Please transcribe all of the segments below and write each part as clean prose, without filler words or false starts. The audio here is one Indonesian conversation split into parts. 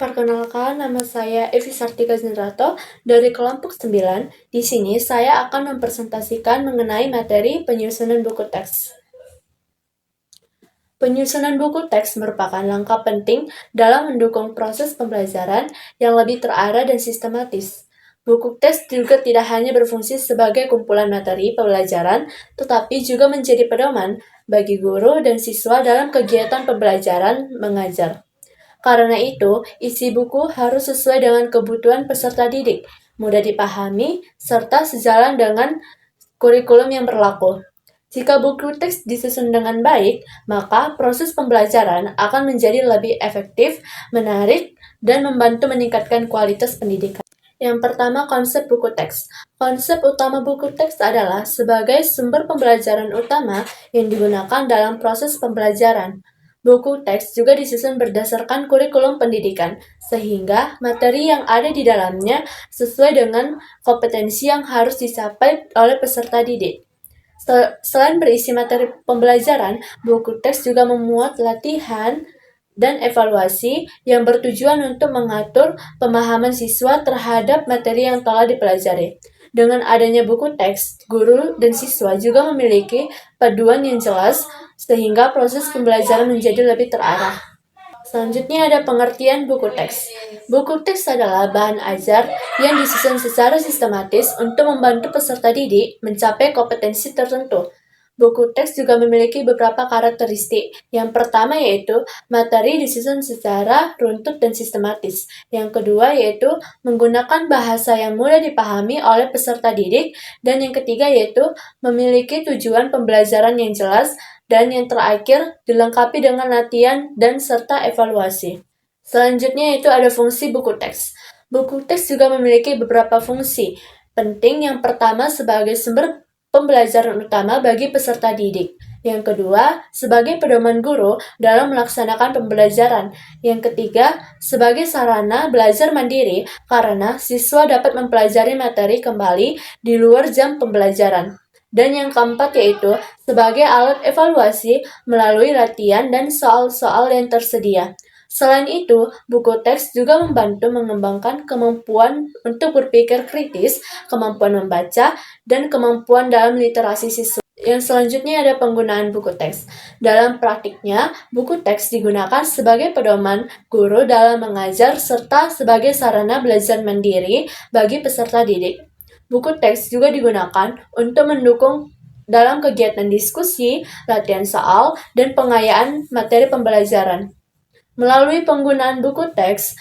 Perkenalkan, nama saya Evi Sartika Zenrato dari kelompok 9. Di sini saya akan mempresentasikan mengenai materi penyusunan buku teks. Penyusunan buku teks merupakan langkah penting dalam mendukung proses pembelajaran yang lebih terarah dan sistematis. Buku teks juga tidak hanya berfungsi sebagai kumpulan materi pembelajaran, tetapi juga menjadi pedoman bagi guru dan siswa dalam kegiatan pembelajaran mengajar. Karena itu, isi buku harus sesuai dengan kebutuhan peserta didik, mudah dipahami, serta sejalan dengan kurikulum yang berlaku. Jika buku teks disusun dengan baik, maka proses pembelajaran akan menjadi lebih efektif, menarik, dan membantu meningkatkan kualitas pendidikan. Yang pertama, konsep buku teks. Konsep utama buku teks adalah sebagai sumber pembelajaran utama yang digunakan dalam proses pembelajaran. Buku teks juga disusun berdasarkan kurikulum pendidikan, sehingga materi yang ada di dalamnya sesuai dengan kompetensi yang harus dicapai oleh peserta didik. Selain berisi materi pembelajaran, buku teks juga memuat latihan dan evaluasi yang bertujuan untuk mengatur pemahaman siswa terhadap materi yang telah dipelajari. Dengan adanya buku teks, guru dan siswa juga memiliki panduan yang jelas sehingga proses pembelajaran menjadi lebih terarah. Selanjutnya ada pengertian buku teks. Buku teks adalah bahan ajar yang disusun secara sistematis untuk membantu peserta didik mencapai kompetensi tertentu. Buku teks juga memiliki beberapa karakteristik. Yang pertama yaitu materi disusun secara runtut dan sistematis. Yang kedua yaitu menggunakan bahasa yang mudah dipahami oleh peserta didik. Dan yang ketiga yaitu memiliki tujuan pembelajaran yang jelas. Dan yang terakhir dilengkapi dengan latihan dan serta evaluasi. Selanjutnya yaitu ada fungsi buku teks. Buku teks juga memiliki beberapa fungsi penting. Yang pertama sebagai sumber pembelajaran utama bagi peserta didik. Yang kedua, sebagai pedoman guru dalam melaksanakan pembelajaran. Yang ketiga, sebagai sarana belajar mandiri karena siswa dapat mempelajari materi kembali di luar jam pembelajaran. Dan yang keempat yaitu sebagai alat evaluasi melalui latihan dan soal-soal yang tersedia. Selain itu, buku teks juga membantu mengembangkan kemampuan untuk berpikir kritis, kemampuan membaca, dan kemampuan dalam literasi siswa. Yang selanjutnya ada penggunaan buku teks. Dalam praktiknya, buku teks digunakan sebagai pedoman guru dalam mengajar serta sebagai sarana belajar mandiri bagi peserta didik. Buku teks juga digunakan untuk mendukung dalam kegiatan diskusi, latihan soal, dan pengayaan materi pembelajaran. Melalui penggunaan buku teks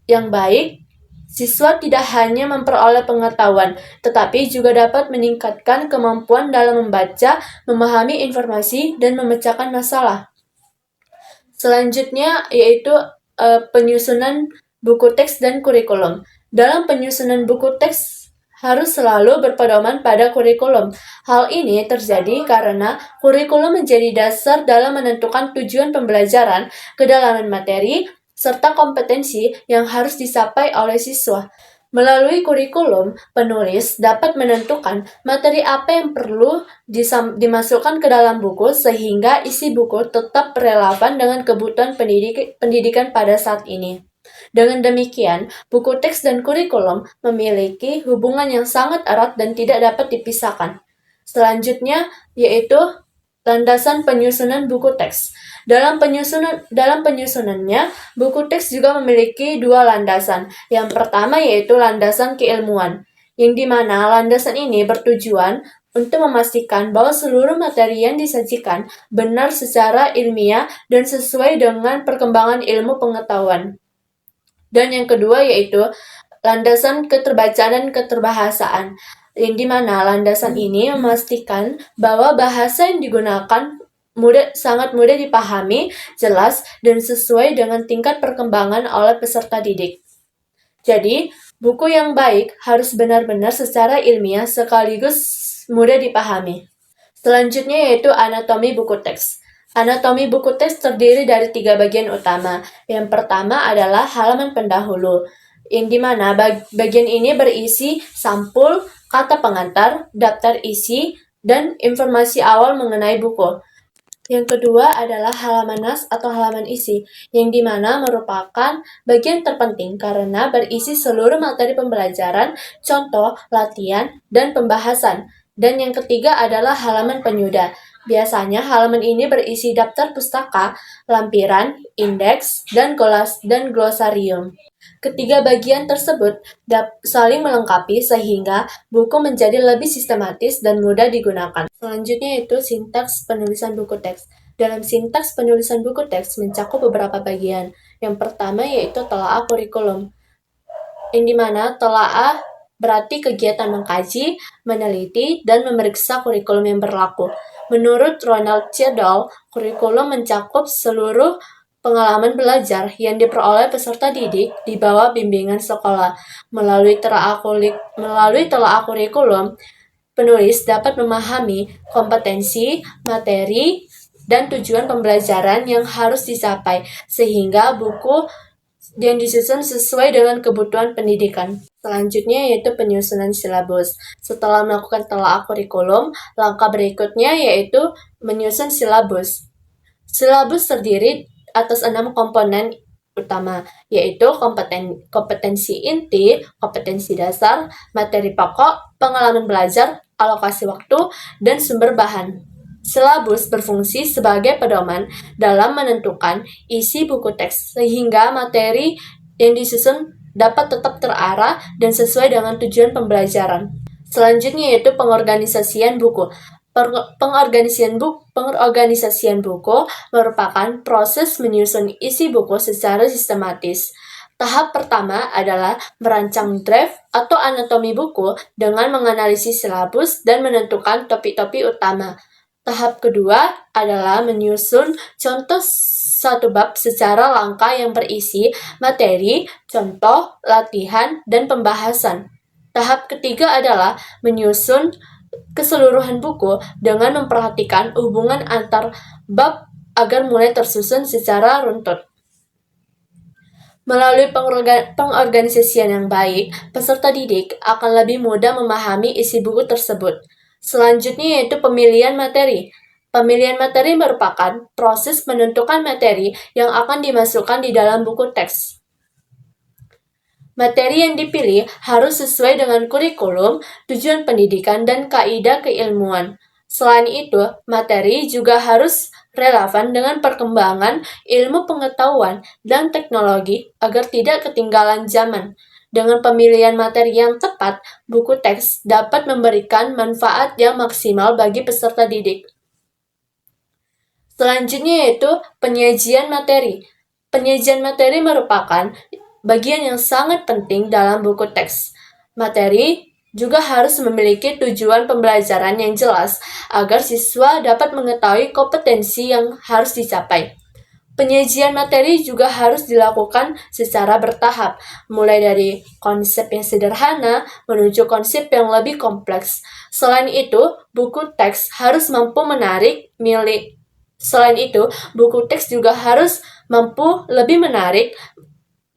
yang baik, siswa tidak hanya memperoleh pengetahuan, tetapi juga dapat meningkatkan kemampuan dalam membaca, memahami informasi, dan memecahkan masalah. Selanjutnya yaitu penyusunan buku teks dan kurikulum. Dalam penyusunan buku teks harus selalu berpedoman pada kurikulum. Hal ini terjadi karena kurikulum menjadi dasar dalam menentukan tujuan pembelajaran, kedalaman materi, serta kompetensi yang harus dicapai oleh siswa. Melalui kurikulum, penulis dapat menentukan materi apa yang perlu dimasukkan ke dalam buku sehingga isi buku tetap relevan dengan kebutuhan pendidikan pada saat ini. Dengan demikian, buku teks dan kurikulum memiliki hubungan yang sangat erat dan tidak dapat dipisahkan. Selanjutnya yaitu landasan penyusunan buku teks. Dalam penyusunannya, buku teks juga memiliki dua landasan. Yang pertama yaitu landasan keilmuan, yang dimana landasan ini bertujuan untuk memastikan bahwa seluruh materi yang disajikan benar secara ilmiah dan sesuai dengan perkembangan ilmu pengetahuan. Dan yang kedua yaitu landasan keterbacaan dan keterbahasaan, yang dimana landasan ini memastikan bahwa bahasa yang digunakan sangat mudah dipahami, jelas, dan sesuai dengan tingkat perkembangan oleh peserta didik. Jadi, buku yang baik harus benar-benar secara ilmiah sekaligus mudah dipahami. Selanjutnya yaitu anatomi buku teks. Anatomi buku teks terdiri dari 3 bagian utama. Yang pertama adalah halaman pendahulu, yang dimana bagian ini berisi sampul, kata pengantar, daftar isi, dan informasi awal mengenai buku. Yang kedua adalah halaman nas atau halaman isi, yang dimana merupakan bagian terpenting karena berisi seluruh materi pembelajaran, contoh, latihan, dan pembahasan. Dan yang ketiga adalah halaman penyudah. Biasanya halaman ini berisi daftar pustaka, lampiran, indeks, dan glosarium. Ketiga bagian tersebut saling melengkapi sehingga buku menjadi lebih sistematis dan mudah digunakan. Selanjutnya yaitu sintaks penulisan buku teks. Dalam sintaks penulisan buku teks mencakup beberapa bagian. Yang pertama yaitu telaah kurikulum, yang dimana telaah berarti kegiatan mengkaji, meneliti, dan memeriksa kurikulum yang berlaku. Menurut Ronald Cedal, kurikulum mencakup seluruh pengalaman belajar yang diperoleh peserta didik di bawah bimbingan sekolah. Melalui telaah kurikulum, penulis dapat memahami kompetensi, materi, dan tujuan pembelajaran yang harus dicapai, sehingga buku yang disusun sesuai dengan kebutuhan pendidikan. Selanjutnya yaitu penyusunan silabus. Setelah melakukan telaah kurikulum, langkah berikutnya yaitu menyusun silabus. Silabus terdiri atas 6 komponen utama, yaitu kompetensi inti, kompetensi dasar, materi pokok, pengalaman belajar, alokasi waktu, dan sumber bahan. Silabus berfungsi sebagai pedoman dalam menentukan isi buku teks, sehingga materi yang disusun dapat tetap terarah dan sesuai dengan tujuan pembelajaran. Selanjutnya yaitu pengorganisasian buku. Pengorganisasian buku merupakan proses menyusun isi buku secara sistematis. Tahap pertama adalah merancang draft atau anatomi buku dengan menganalisis silabus dan menentukan topik-topik utama. Tahap kedua adalah menyusun contoh satu bab secara langkah yang berisi materi, contoh, latihan, dan pembahasan. Tahap ketiga adalah menyusun keseluruhan buku dengan memperhatikan hubungan antar bab agar mulai tersusun secara runtut. Melalui pengorganisasian yang baik, peserta didik akan lebih mudah memahami isi buku tersebut. Selanjutnya yaitu pemilihan materi. Pemilihan materi merupakan proses menentukan materi yang akan dimasukkan di dalam buku teks. Materi yang dipilih harus sesuai dengan kurikulum, tujuan pendidikan, dan kaidah keilmuan. Selain itu, materi juga harus relevan dengan perkembangan ilmu pengetahuan dan teknologi agar tidak ketinggalan zaman. Dengan pemilihan materi yang tepat, buku teks dapat memberikan manfaat yang maksimal bagi peserta didik. Selanjutnya yaitu penyajian materi. Penyajian materi merupakan bagian yang sangat penting dalam buku teks. Materi juga harus memiliki tujuan pembelajaran yang jelas agar siswa dapat mengetahui kompetensi yang harus dicapai. Penyajian materi juga harus dilakukan secara bertahap, mulai dari konsep yang sederhana menuju konsep yang lebih kompleks. Selain itu, buku teks harus mampu menarik lebih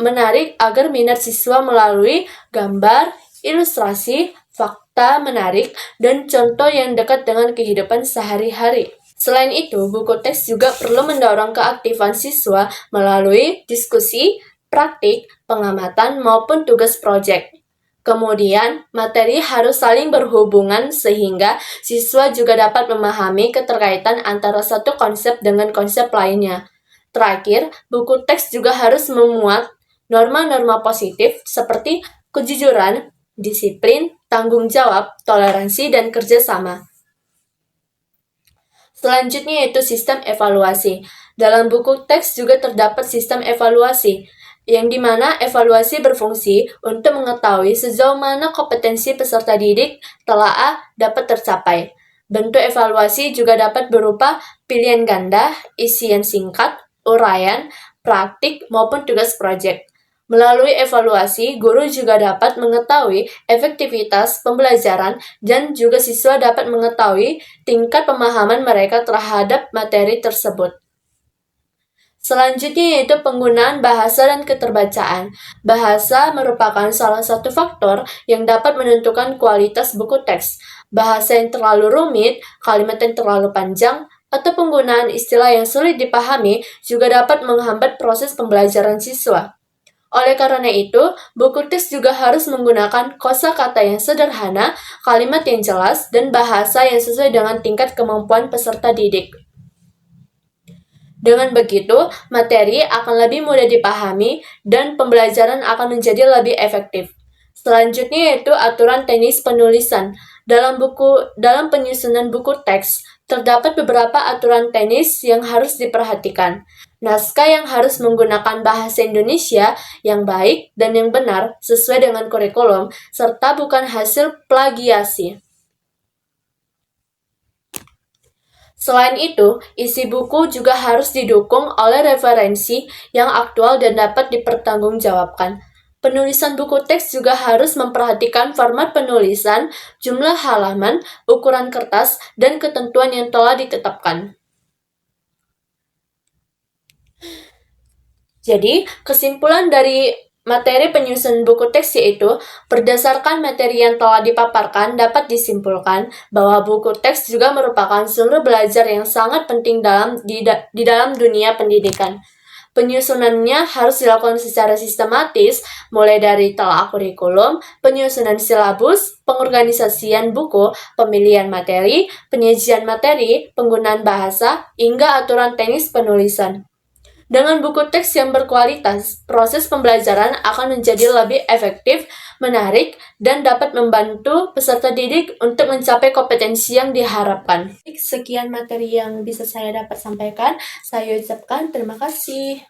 menarik agar minat siswa melalui gambar, ilustrasi, fakta menarik, dan contoh yang dekat dengan kehidupan sehari-hari. Selain itu, buku teks juga perlu mendorong keaktifan siswa melalui diskusi, praktik, pengamatan, maupun tugas proyek. Kemudian, materi harus saling berhubungan sehingga siswa juga dapat memahami keterkaitan antara satu konsep dengan konsep lainnya. Terakhir, buku teks juga harus memuat norma-norma positif seperti kejujuran, disiplin, tanggung jawab, toleransi, dan kerjasama. Selanjutnya yaitu sistem evaluasi. Dalam buku teks juga terdapat sistem evaluasi, yang dimana evaluasi berfungsi untuk mengetahui sejauh mana kompetensi peserta didik telaah dapat tercapai. Bentuk evaluasi juga dapat berupa pilihan ganda, isian singkat, uraian, praktik, maupun tugas proyek. Melalui evaluasi, guru juga dapat mengetahui efektivitas pembelajaran dan juga siswa dapat mengetahui tingkat pemahaman mereka terhadap materi tersebut. Selanjutnya yaitu penggunaan bahasa dan keterbacaan. Bahasa merupakan salah satu faktor yang dapat menentukan kualitas buku teks. Bahasa yang terlalu rumit, kalimat yang terlalu panjang, atau penggunaan istilah yang sulit dipahami juga dapat menghambat proses pembelajaran siswa. Oleh karena itu, buku teks juga harus menggunakan kosakata yang sederhana, kalimat yang jelas, dan bahasa yang sesuai dengan tingkat kemampuan peserta didik. Dengan begitu, materi akan lebih mudah dipahami dan pembelajaran akan menjadi lebih efektif. Selanjutnya yaitu aturan teknis penulisan. Dalam penyusunan buku teks, terdapat beberapa aturan teknis yang harus diperhatikan. Naskah yang harus menggunakan bahasa Indonesia yang baik dan yang benar sesuai dengan kurikulum, serta bukan hasil plagiasi. Selain itu, isi buku juga harus didukung oleh referensi yang aktual dan dapat dipertanggungjawabkan. Penulisan buku teks juga harus memperhatikan format penulisan, jumlah halaman, ukuran kertas, dan ketentuan yang telah ditetapkan. Jadi, kesimpulan dari materi penyusun buku teks yaitu, berdasarkan materi yang telah dipaparkan dapat disimpulkan bahwa buku teks juga merupakan sumber belajar yang sangat penting di dalam dunia pendidikan. Penyusunannya harus dilakukan secara sistematis, mulai dari telaah kurikulum, penyusunan silabus, pengorganisasian buku, pemilihan materi, penyajian materi, penggunaan bahasa, hingga aturan teknis penulisan. Dengan buku teks yang berkualitas, proses pembelajaran akan menjadi lebih efektif, menarik, dan dapat membantu peserta didik untuk mencapai kompetensi yang diharapkan. Sekian materi yang bisa saya dapat sampaikan. Saya ucapkan terima kasih.